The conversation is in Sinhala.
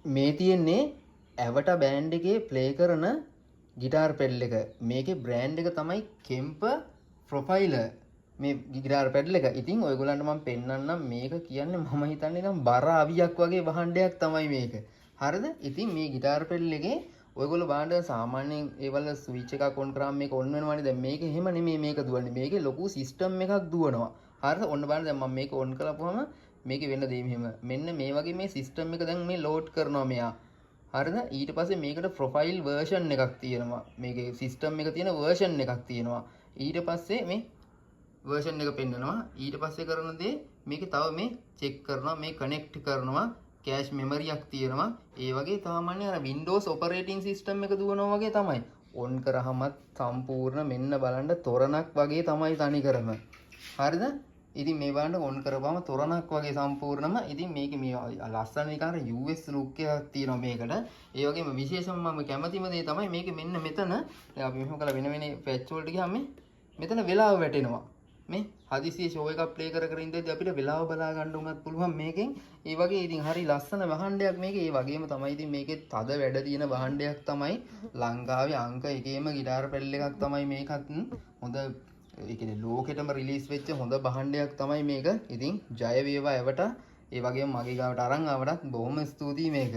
මේ තියෙන්නේ ඇවට බෑන්ඩ් එකේ ප්ලේ කරන ගිටාර් පෙඩල් එක. මේකේ බ්‍රෑන්ඩ් එක තමයි කෙම්පර් ප්‍රොෆයිලර්. මේ ගිටාර් පෙඩල් එක. ඉතින් ඔයගොල්ලන්ට මම පෙන්නන්නම් මේක කියන්නේ මම හිතන්නේ නම් බර අවියක් වගේ වහණ්ඩයක් තමයි මේක. හරිද? ඉතින් මේ ගිටාර් පෙඩල් එකේ ඔයගොල්ලෝ බලන්න සාමාන්‍යයෙන් ඒවල ස්විච් එකක් ඔන් කරාම මේක ඔන් වෙනවනේ. දැන් මේක එහෙම නෙමෙයි මේක දුවන්නේ. මේකේ ලොකු සිස්ටම් එකක් දුවනවා. හරිද? ඔන්න බලන්න දැන් මම මේක ඔන් කරපුවම මේකේ වෙන දේ මෙහෙම. මෙන්න මේ වගේ මේ සිස්ටම් එක දැන් මේ ලෝඩ් කරනවා මෙයා. හරිද? ඊට පස්සේ මේකට ප්‍රොෆයිල් වර්ෂන් එකක් තියෙනවා. මේකේ සිස්ටම් එක තියෙන වර්ෂන් එකක් තියෙනවා. ඊට පස්සේ මේ වර්ෂන් එක පෙන්නනවා. ඊට පස්සේ කරන දේ මේකේ තව මේ චෙක් කරනවා, මේ කනෙක්ට් කරනවා, කෑෂ් මෙමරියක් තියෙනවා. ඒ වගේ සාමාන්‍ය අර Windows operating system එක දුවනවා වගේ තමයි. ඔන් කරාමත් සම්පූර්ණ මෙන්න බලන්න තොරණක් වගේ තමයි තනි කරම. හරිද? ඉතින් මේ බලන්න ඔන් කරපුවම තොරණක් වගේ සම්පූර්ණම. ඉතින් මේකේ මේ ලස්සන නිකාර US ලුක් එකක් තියෙනවා මේකට. ඒ වගේම විශේෂම මම කැමතිම දේ තමයි මේකේ මෙන්න මෙතන දැන් අපි මෙහෙම කරලා වෙන පැච් වලට ගියාම මෙතන වෙලාව වැටෙනවා. මේ හදිසියේ ෂෝ එකක් ප්ලේ කර කර ඉඳද්දී අපිට වෙලාව බලා ගන්න උනත් පුළුවන් මේකෙන්. ඒ වගේ ඉතින් හරි ලස්සන වහණ්ඩයක් මේකේ. ඒ වගේම තමයි ඉතින් මේකේ තද වැඩ තියෙන වහණ්ඩයක් තමයි ලංකාවේ අංක එකේම ගිටාර පැඩල් එකක් තමයි මේකත්. හොඳ ඒ කියන්නේ ලෝකෙටම රිලීස් වෙච්ච හොඳ භාණ්ඩයක් තමයි මේක. ඉතින් ජය වේවා එවට. ඒ වගේම මගේ ගාවට අරන් ආවටත් බොහොම ස්තුතියි මේක.